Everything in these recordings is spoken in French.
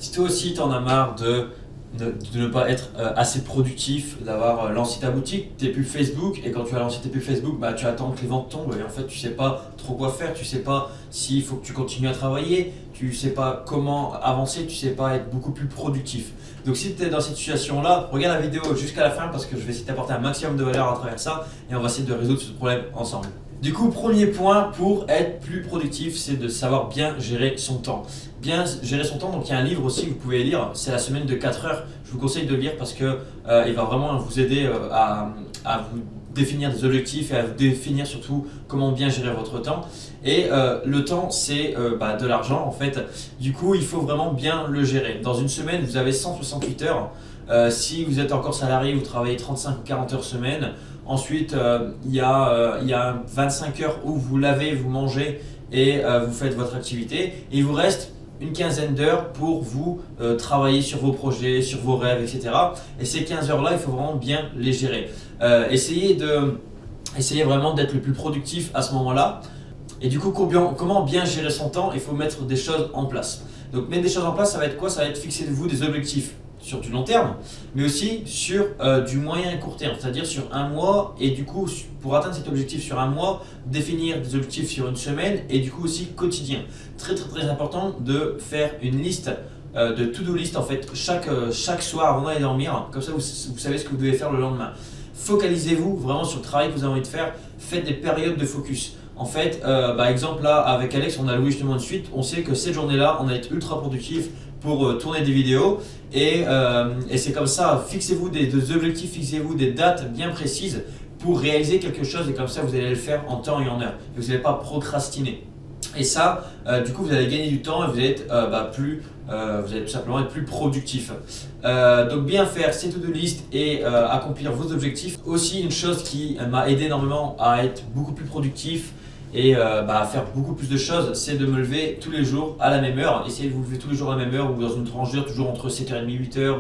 Si toi aussi t'en as marre de ne pas être assez productif, d'avoir lancé ta boutique, tes pubs Facebook, et quand tu as lancé tes pubs Facebook, bah, tu attends que les ventes tombent et en fait tu sais pas trop quoi faire, tu sais pas s'il faut que tu continues à travailler, tu sais pas comment avancer, tu sais pas être beaucoup plus productif. Donc si tu es dans cette situation là, regarde la vidéo jusqu'à la fin parce que je vais essayer de t'apporter un maximum de valeur à travers ça et on va essayer de résoudre ce problème ensemble. Du coup, premier point pour être plus productif, c'est de savoir bien gérer son temps. Bien gérer son temps, donc il y a un livre aussi que vous pouvez lire, c'est La semaine de 4 heures. Je vous conseille de le lire parce que il va vraiment vous aider à vous définir des objectifs et à vous définir surtout comment bien gérer votre temps. Et le temps, c'est de l'argent en fait. Du coup, il faut vraiment bien le gérer. Dans une semaine, vous avez 168 heures. Si vous êtes encore salarié, vous travaillez 35 ou 40 heures semaine. Ensuite, il y a 25 heures où vous lavez, vous mangez et vous faites votre activité. Et il vous reste une quinzaine d'heures pour vous travailler sur vos projets, sur vos rêves, etc. Et ces 15 heures-là, il faut vraiment bien les gérer. Essayez vraiment d'être le plus productif à ce moment-là. Et du coup, comment bien gérer son temps? Il faut mettre des choses en place. Donc mettre des choses en place, ça va être quoi? Ça va être fixer vous des objectifs sur du long terme, mais aussi sur du moyen et court terme, c'est-à-dire sur un mois, et du coup pour atteindre cet objectif sur un mois, définir des objectifs sur une semaine, et du coup aussi quotidien. Très très très important de faire une liste de to-do list en fait chaque soir avant d'aller dormir, comme ça vous savez ce que vous devez faire le lendemain. Focalisez-vous vraiment sur le travail que vous avez envie de faire, faites des périodes de focus. En fait, par exemple là avec Alex on a loué justement une suite, on sait que cette journée-là on va être ultra productif pour tourner des vidéos et c'est comme ça, fixez-vous des objectifs, fixez-vous des dates bien précises pour réaliser quelque chose et comme ça vous allez le faire en temps et en heure et vous n'allez pas procrastiner. Et ça, du coup, vous allez gagner du temps et vous allez être vous allez tout simplement être plus productif. Donc bien faire ces to-do list et accomplir vos objectifs. Aussi une chose qui m'a aidé énormément à être beaucoup plus productif et à faire beaucoup plus de choses, c'est de me lever tous les jours à la même heure. Essayez de vous lever tous les jours à la même heure ou dans une tranche d'heure, toujours entre 7h30 et 8h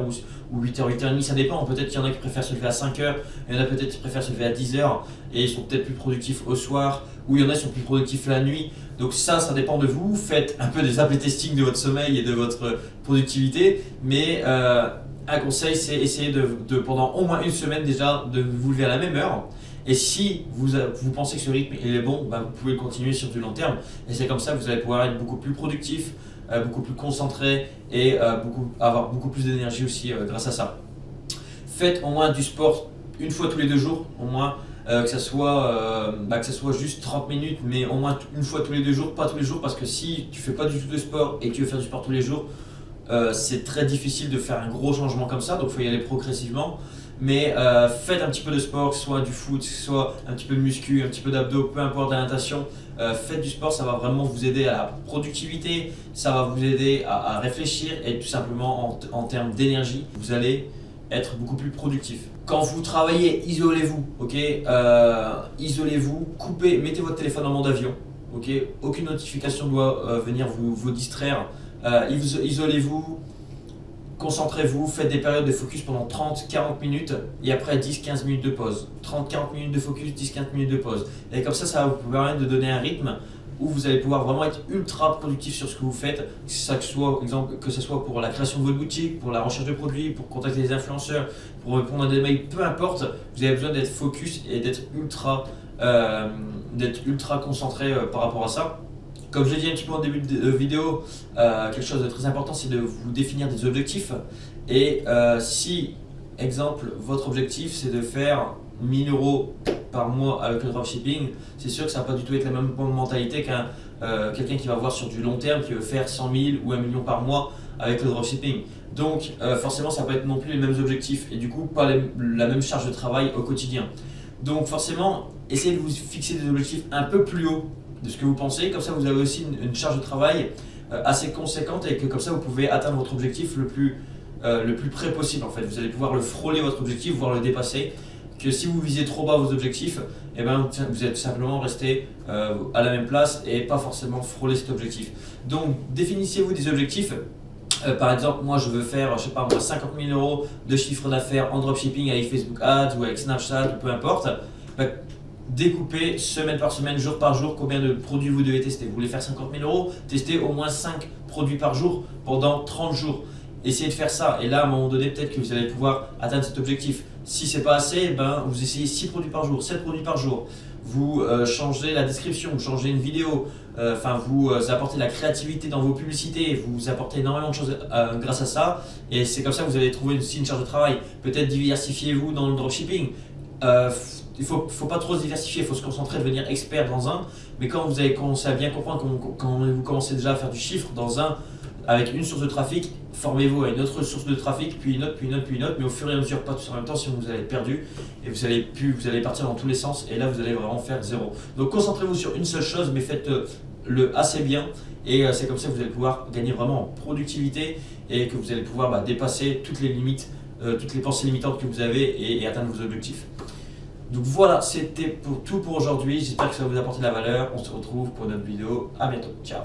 ou 8h, 8h30, ça dépend. Peut-être qu'il y en a qui préfèrent se lever à 5h, il y en a peut-être qui préfèrent se lever à 10h et ils sont peut-être plus productifs au soir, ou il y en a qui sont plus productifs la nuit. Donc ça dépend de vous. Faites un peu des A/B testing de votre sommeil et de votre productivité, mais un conseil, c'est essayer de pendant au moins une semaine déjà de vous lever à la même heure. Et si vous pensez que ce rythme est bon, vous pouvez continuer sur du long terme. Et c'est comme ça que vous allez pouvoir être beaucoup plus productif, beaucoup plus concentré et avoir beaucoup plus d'énergie aussi grâce à ça. Faites au moins du sport une fois tous les 2 jours, au moins. Que ça soit juste 30 minutes, mais au moins une fois tous les 2 jours, pas tous les jours, parce que si tu fais pas du tout de sport et que tu veux faire du sport tous les jours, c'est très difficile de faire un gros changement comme ça, donc il faut y aller progressivement. Mais faites un petit peu de sport, que ce soit du foot, que ce soit un petit peu de muscu, un petit peu d'abdos, peu importe, de la natation. Faites du sport, ça va vraiment vous aider à la productivité, ça va vous aider à réfléchir et tout simplement en termes d'énergie, vous allez être beaucoup plus productif. Quand vous travaillez, isolez-vous, ok? Isolez-vous, coupez, mettez votre téléphone en mode avion, ok? Aucune notification doit venir vous distraire. Isolez-vous, concentrez-vous, faites des périodes de focus pendant 30-40 minutes et après 10-15 minutes de pause. 30-40 minutes de focus, 10-15 minutes de pause. Et comme ça va vous permettre de donner un rythme où vous allez pouvoir vraiment être ultra productif sur ce que vous faites, que ce soit pour la création de votre boutique, pour la recherche de produits, pour contacter des influenceurs, pour répondre à des mails, peu importe, vous avez besoin d'être focus et d'être ultra concentré par rapport à ça. Comme je l'ai dit un petit peu en début de vidéo, quelque chose de très important, c'est de vous définir des objectifs. Et si, exemple, votre objectif, c'est de faire 1000 € par mois avec le dropshipping, c'est sûr que ça va pas du tout être la même mentalité qu'un quelqu'un qui va voir sur du long terme, qui veut faire 100 000 ou 1 million par mois avec le dropshipping. Donc forcément, ça va pas être non plus les mêmes objectifs et du coup, pas la même charge de travail au quotidien. Donc forcément, essayez de vous fixer des objectifs un peu plus hauts de ce que vous pensez, comme ça vous avez aussi une charge de travail assez conséquente et que comme ça vous pouvez atteindre votre objectif le plus près possible en fait. Vous allez pouvoir le frôler votre objectif, voire le dépasser. Que si vous visez trop bas vos objectifs, vous êtes simplement resté à la même place et pas forcément frôler cet objectif. Donc définissez-vous des objectifs. Par exemple, moi je veux faire, 50 000 € de chiffre d'affaires en dropshipping avec Facebook Ads ou avec Snapchat ou peu importe. découpez semaine par semaine, jour par jour, combien de produits vous devez tester. Vous voulez faire 50 000 euros, testez au moins 5 produits par jour pendant 30 jours. Essayez de faire ça et là à un moment donné peut-être que vous allez pouvoir atteindre cet objectif. Si c'est pas assez, ben, vous essayez 6 produits par jour, 7 produits par jour. Vous changez la description, vous changez une vidéo, vous apportez de la créativité dans vos publicités, vous apportez énormément de choses grâce à ça et c'est comme ça que vous allez trouver aussi une charge de travail. Peut-être diversifiez-vous dans le dropshipping. Il faut pas trop se diversifier, il faut se concentrer, devenir expert dans un, mais quand vous avez commencé à bien comprendre, quand vous commencez déjà à faire du chiffre dans un, avec une source de trafic, formez-vous à une autre source de trafic, puis une autre, puis une autre, puis une autre, mais au fur et à mesure, pas tous en même temps, sinon vous allez être perdu et vous allez partir dans tous les sens et là vous allez vraiment faire zéro. Donc concentrez-vous sur une seule chose, mais faites-le assez bien et c'est comme ça que vous allez pouvoir gagner vraiment en productivité et que vous allez pouvoir dépasser toutes les limites, toutes les pensées limitantes que vous avez et atteindre vos objectifs. Donc voilà, c'était tout pour aujourd'hui. J'espère que ça va vous apporter de la valeur. On se retrouve pour une autre vidéo. À bientôt. Ciao.